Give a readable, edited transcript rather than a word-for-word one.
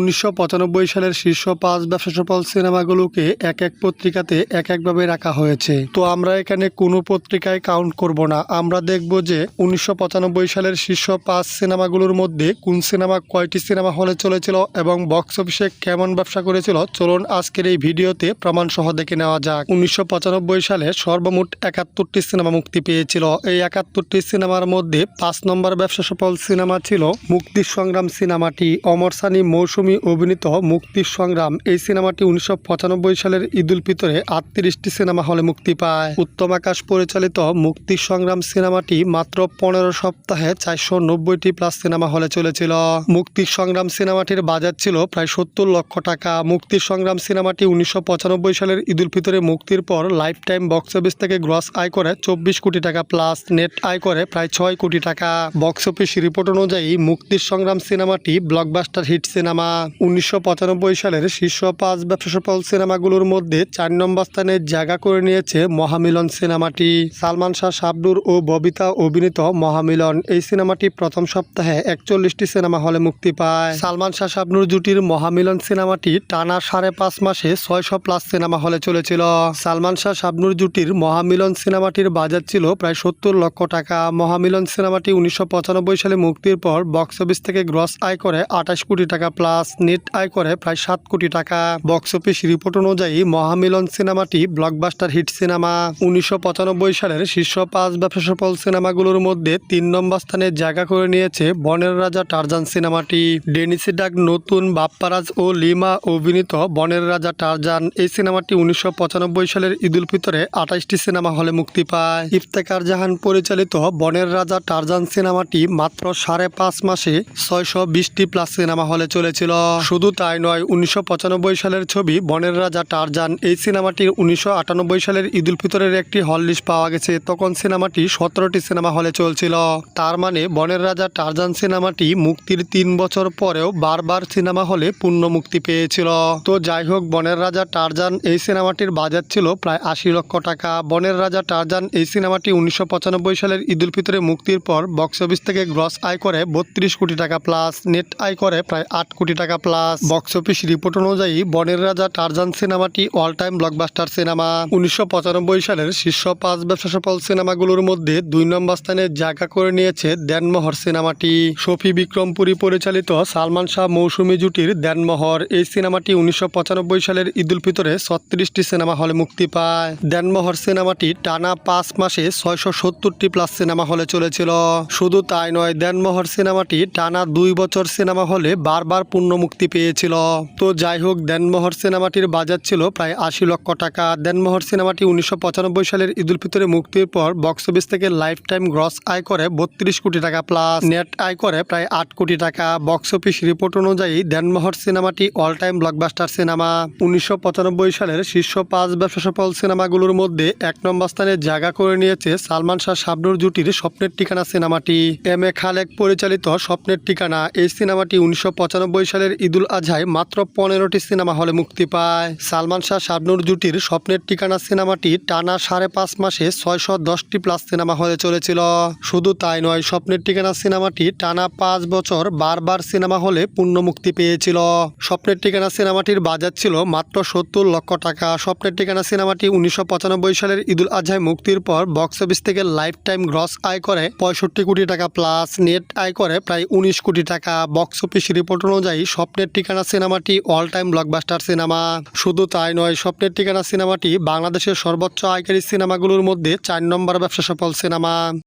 ১৯৯৫ সালের শীর্ষ ৫ ব্যবসাসফল সিনেমাগুলোকে এক এক পত্রিকাতে এক একভাবে রাখা হয়েছে। তো আমরা এখানে কোনো পত্রিকায় কাউন্ট করব না। আমরা দেখব যে ১৯৯৫ সালের শীর্ষ ৫ সিনেমাগুলোর মধ্যে কোন সিনেমা কয়টি সিনেমা হলে চলেছিল এবং বক্স অফিসে কেমন ব্যবসা করেছিল। চলুন আজকের এই ভিডিওতে প্রমাণ সহ দেখে নেওয়া যাক। ১৯৯৫ সালে সর্বমোট ৭১টি সিনেমা মুক্তি পেয়েছিল। এই ৭১টি সিনেমার মধ্যে ৫ নম্বর ব্যবসাসফল সিনেমা ছিল মুক্তির সংগ্রাম সিনেমাটি। অমর সানি মৌসুমী অভিনীত মুক্তির সংগ্রাম এই সিনেমাটি ১৯৯৫ সালের ঈদ উল ফিতরে ৩৮টি সিনেমা হলে মুক্তি পায়। উত্তম আকাশ পরিচালিত মুক্তির সংগ্রাম সিনেমাটি মাত্র ১৫ সপ্তাহে ৪৯০টি প্লাস সিনেমা হলে চলেছিল। মুক্তির সংগ্রাম সিনেমাটির বাজেট ছিল প্রায় ৭০ লক্ষ টাকা। মুক্তির সংগ্রাম সিনেমাটি ১৯৯৫ সালের ঈদ উল ফিতরে মুক্তির পর লাইফ টাইম বক্স অফিস থেকে গ্রস আয় করে ২৪ কোটি টাকা প্লাস নেট আয় করে প্রায় ৬ কোটি টাকা। বক্স অফিস রিপোর্ট অনুযায়ী মুক্তির সংগ্রাম সিনেমাটি ব্লকবাস্টার হিট সিনেমা। ১৯৯৫ সালের শীর্ষ ৫ ব্যবসাসফল সিনেমাগুলোর মধ্যে ৪ নম্বর স্থানে জায়গা করে নিয়েছে মহামিলন সিনেমাটি। সালমান শাহ, শাবনূর ও ববিতা অভিনীত মহামিলন এই সিনেমাটি প্রথম সপ্তাহে ৪১টি সিনেমা হলে মুক্তি পায়। সালমান শাহ শাবনূর জুটির মহামিলন সিনেমাটি টানা ৫.৫ মাসে ৬০০ প্লাস সিনেমা হলে চলেছিল। সালমান শাহ শাবনূর জুটির মহামিলন সিনেমাটির বাজেট ছিল প্রায় ৭০ লক্ষ টাকা। মহামিলন সিনেমাটি ১৯৯৫ সালে মুক্তির পর বক্স অফিস থেকে গ্রস আয় করে ২৮ কোটি টাকা প্লাস নেট আয় করে প্রায় ৭ কোটি টাকা। বক্স অফিস রিপোর্ট অনুযায়ী মহামিলন সিনেমাটি ব্লকবাস্টার হিট সিনেমা। ১৯৯৫ সালের শীর্ষ ৫ ব্যবসাসফল সিনেমাগুলোর মধ্যে ৩ নম্বর স্থানে জায়গা করে নিয়েছে বনের রাজা টারজান সিনেমাটি। ডেনিস ডাক নতুন, বাপ্পারাজ ও লিমা অভিনীত বনের রাজা টারজান এই সিনেমাটি ১৯৯৫ সালের ঈদ উল ফিতরে ২৮টি সিনেমা হলে মুক্তি পায়। ইফতেখার জাহান পরিচালিত বনের রাজা টারজান সিনেমাটি মাত্র ৫.৫ মাসে ৬২০টি প্লাস সিনেমা হলে চলেছিল। শুধু তাই নয়, ১৯৯৫ সালের ছবি বনের রাজা টারজান এই সিনেমাটি ১৯৯৮ সালের ঈদ উল ফিতরের একটি হল লিস্ট পাওয়া গেছে। তখন সিনেমাটি ১৭টি সিনেমা হলে চলছিল। তার মানে বনের রাজা টারজান সিনেমাটি মুক্তির ৩ বছর পরেও বারবার সিনেমা হলে পূর্ণ মুক্তি পেয়েছিল। তো যাই হোক, বনের রাজা টারজান এই সিনেমাটির বাজেট ছিল প্রায় ৮০ লক্ষ টাকা। বনের রাজা টারজান এই সিনেমাটি ১৯৯৫ সালের ঈদ উল ফিতরে মুক্তির পর বক্স অফিস থেকে গ্রস আয় করে ৩২ কোটি টাকা প্লাস নেট আয় করে প্রায় ৮ কোটি টাকা প্লাস। বক্স অফিস রিপোর্ট অনুযায়ী বনের রাজা টারজান সিনেমাটি অল টাইম ব্লকবাস্টার সিনেমা। ১৯৯৫ সালের শীর্ষ ৫ ব্যবসাসফল সিনেমাগুলোর মধ্যে ২ নম্বর স্থানে জায়গা করে নিয়েছে দেনমোহর সিনেমাটি। শফি বিক্রমপুরী পরিচালিত সালমান শাহ মৌসুমী জুটির দেনমোহর এই সিনেমাটি ১৯৯৫ সালের ঈদ উল ফিতরে ৩৬টি সিনেমা হলে মুক্তি পায়। দেনমোহর সিনেমাটি টানা ৫ মাসে ৬৭০টি প্লাস সিনেমা হলে চলেছিল। শুধু তাই নয়, দেনমোহর সিনেমাটি টানা ২ বছর সিনেমা হলে বারবার পূর্ণ মুক্তি পেয়েছিল। তো যাই হোক, দেনমোহর সিনেমাটির বাজেট ছিল প্রায় ৮০ লক্ষ টাকা। দেনমোহর সিনেমাটি ১৯৯৫ সালের ঈদ উল ফিতরে মুক্তির পর বক্স অফিস থেকে লাইফ টাইম গ্রস আয় করে ৩২ কোটি টাকা প্লাস নেট আয় করে প্রায় ৮ কোটি টাকা। বক্স অফিস রিপোর্ট অনুযায়ী দেনমোহর সিনেমাটি অল টাইম ব্লকবাস্টার সিনেমা। ১৯৯৫ সালের শীর্ষ ৫ ব্যবসাসফল সিনেমাগুলোর মধ্যে ১ নম্বর স্থানে জায়গা করে নিয়েছে সালমান শাহ শাবনূর জুটির স্বপ্নের ঠিকানা সিনেমাটি। এম এ খালেক পরিচালিত স্বপ্নের ঠিকানা এই সিনেমাটি ১৯৯৫ সালের ঈদ উল আজহায় মাত্র ১৫টি সিনেমা হলে মুক্তি পায়। সালমান শাহ শাবনূর জুটির স্বপ্নের ঠিকানা সিনেমাটি টানা ৫.৫ মাসে ৬১০টি প্লাস সিনেমা হলে চলেছিল। শুধু তাই নয়, স্বপ্নের ঠিকানা সিনেমাটি টানা ৫ বছর বারবার সিনেমা হলে পূর্ণ মুক্তি পেয়েছিল। স্বপ্নের ঠিকানা সিনেমাটির বাজেট ছিল মাত্র ৭০ লক্ষ টাকা। স্বপ্নের ঠিকানা সিনেমাটি ১৯৯৫ সালের ঈদ উল আজহায় মুক্তির পর বক্স অফিস থেকে লাইফ টাইম গ্রস আয় করে ৬৫ কোটি টাকা প্লাস নেট আয় করে প্রায় ১৯ কোটি টাকা। বক্স অফিস রিপোর্ট অনুযায়ী স্বপ্নের ঠিকানা সিনেমাটি অল টাইম ব্লকবাস্টার সিনেমা। শুধু তাই নয়, স্বপ্নের ঠিকানা সিনেমাটি বাংলাদেশের সর্বোচ্চ আয়কারী সিনেমাগুলোর মধ্যে ৪ নম্বর ব্যবসাসফল সিনেমা।